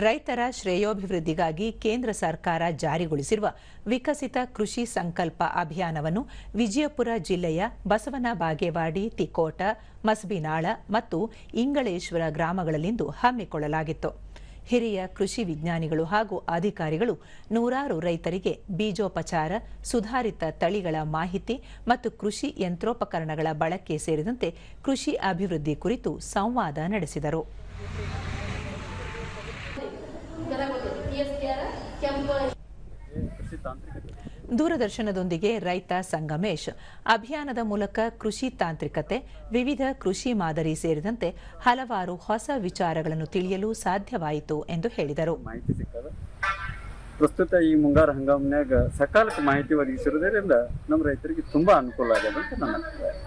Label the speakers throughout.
Speaker 1: ರೈತರ ಶ್ರೇಯೋಭಿವೃದ್ಧಿಗಾಗಿ ಕೇಂದ್ರ ಸರ್ಕಾರ ಜಾರಿಗೊಳಿಸಿರುವ ವಿಕಸಿತ ಕೃಷಿ ಸಂಕಲ್ಪ ಅಭಿಯಾನವನ್ನು ವಿಜಯಪುರ ಜಿಲ್ಲೆಯ ಬಸವನ ಬಾಗೇವಾಡಿ, ತಿಕೋಟ, ಮಸಬಿನಾಳ ಮತ್ತು ಇಂಗಳೇಶ್ವರ ಗ್ರಾಮಗಳಲ್ಲಿಂದು ಹಮ್ಮಿಕೊಳ್ಳಲಾಗಿತ್ತು. ಹಿರಿಯ ಕೃಷಿ ವಿಜ್ಞಾನಿಗಳು ಹಾಗೂ ಅಧಿಕಾರಿಗಳು ನೂರಾರು ರೈತರಿಗೆ ಬೀಜೋಪಚಾರ, ಸುಧಾರಿತ ತಳಿಗಳ ಮಾಹಿತಿ ಮತ್ತು ಕೃಷಿ ಯಂತ್ರೋಪಕರಣಗಳ ಬಳಕೆ ಸೇರಿದಂತೆ ಕೃಷಿ ಅಭಿವೃದ್ಧಿ ಕುರಿತು ಸಂವಾದ ನಡೆಸಿದರು. ದೂರದರ್ಶನದೊಂದಿಗೆ ರೈತ ಸಂಗಮೇಶ್ ಅಭಿಯಾನದ ಮೂಲಕ ಕೃಷಿ ತಾಂತ್ರಿಕತೆ, ವಿವಿಧ ಕೃಷಿ ಮಾದರಿ ಸೇರಿದಂತೆ ಹಲವಾರು ಹೊಸ ವಿಚಾರಗಳನ್ನು ತಿಳಿಯಲು ಸಾಧ್ಯವಾಯಿತು ಎಂದು ಹೇಳಿದರು.
Speaker 2: ಪ್ರಸ್ತುತ ಈ ಮುಂಗಾರು ಹಂಗಾಮಿನಾಗ ಸಕಾಲಕ್ಕೆ ಮಾಹಿತಿ ಒದಗಿಸಿರುವುದರಿಂದ ನಮ್ಮ ರೈತರಿಗೆ ತುಂಬಾ ಅನುಕೂಲ ಆಗಿದೆ ಅಂತ ನನ್ನ ಅಭಿಪ್ರಾಯ.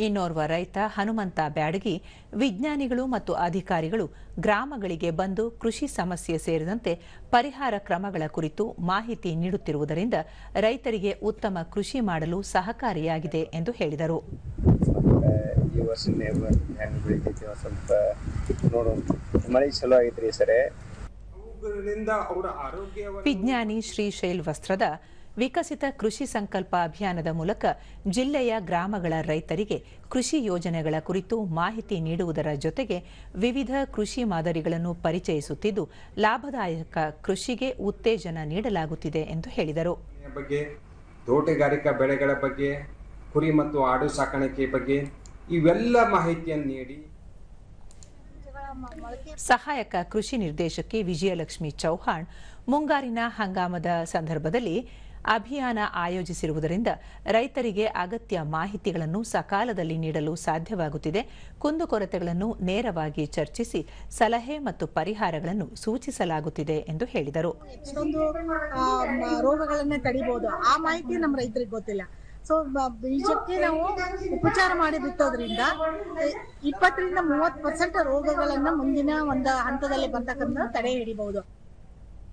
Speaker 1: ಇನ್ನೋರ್ವ ರೈತ ಹನುಮಂತ ಬ್ಯಾಡಗಿ ವಿಜ್ಞಾನಿಗಳು ಮತ್ತು ಅಧಿಕಾರಿಗಳು ಗ್ರಾಮಗಳಿಗೆ ಬಂದು ಕೃಷಿ ಸಮಸ್ಯೆ ಸೇರಿದಂತೆ ಪರಿಹಾರ ಕ್ರಮಗಳ ಕುರಿತು ಮಾಹಿತಿ ನೀಡುತ್ತಿರುವುದರಿಂದ ರೈತರಿಗೆ ಉತ್ತಮ ಕೃಷಿ ಮಾಡಲು ಸಹಕಾರಿಯಾಗಿದೆ ಎಂದು ಹೇಳಿದರು. ವಿಜ್ಞಾನಿ ಶ್ರೀಶೈಲ್ ವಸ್ತ್ರದ ವಿಕಸಿತ ಕೃಷಿ ಸಂಕಲ್ಪ ಅಭಿಯಾನದ ಮೂಲಕ ಜಿಲ್ಲೆಯ ಗ್ರಾಮಗಳ ರೈತರಿಗೆ ಕೃಷಿ ಯೋಜನೆಗಳ ಕುರಿತು ಮಾಹಿತಿ ನೀಡುವುದರ ಜೊತೆಗೆ ವಿವಿಧ ಕೃಷಿ ಮಾದರಿಗಳನ್ನು ಪರಿಚಯಿಸುತ್ತಿದ್ದು ಲಾಭದಾಯಕ ಕೃಷಿಗೆ ಉತ್ತೇಜನ ನೀಡಲಾಗುತ್ತಿದೆ ಎಂದು ಹೇಳಿದರು.
Speaker 3: ತೋಟಗಾರಿಕಾ ಬೆಳೆಗಳ ಬಗ್ಗೆ, ಕುರಿ ಮತ್ತು ಆಡು ಸಾಕಾಣಿಕೆ ಬಗ್ಗೆ ಇವೆಲ್ಲ ಮಾಹಿತಿಯನ್ನು ನೀಡಿ
Speaker 1: ಸಹಾಯಕ ಕೃಷಿ ನಿರ್ದೇಶಕಿ ವಿಜಯಲಕ್ಷ್ಮಿ ಚೌಹಾಣ್ ಮುಂಗಾರಿನ ಹಂಗಾಮದ ಸಂದರ್ಭದಲ್ಲಿ ಅಭಿಯಾನ ಆಯೋಜಿಸಿರುವುದರಿಂದ ರೈತರಿಗೆ ಅಗತ್ಯ ಮಾಹಿತಿಗಳನ್ನು ಸಕಾಲದಲ್ಲಿ ನೀಡಲು ಸಾಧ್ಯವಾಗುತ್ತಿದೆ. ಕುಂದುಕೊರತೆಗಳನ್ನು ನೇರವಾಗಿ ಚರ್ಚಿಸಿ ಸಲಹೆ ಮತ್ತು ಪರಿಹಾರಗಳನ್ನು ಸೂಚಿಸಲಾಗುತ್ತಿದೆ ಎಂದು ಹೇಳಿದರು.
Speaker 4: ರೋಗಗಳನ್ನು ತಡಿಬಹುದು, ಆ ಮಾಹಿತಿ ನಮ್ಮ ರೈತರಿಗೆ ಗೊತ್ತಿಲ್ಲ. ಸೊ ಬೀಜಕ್ಕೆ ನಾವು ಉಪಚಾರ ಮಾಡಿ ಬಿತ್ತೋದ್ರಿಂದ 20 ರಿಂದ 30% ರೋಗಗಳನ್ನ ಮುಂದಿನ ಒಂದು ಹಂತದಲ್ಲಿ ಬರ್ತಕ್ಕಂಥ ತಡೆ ಹಿಡಿಬಹುದು.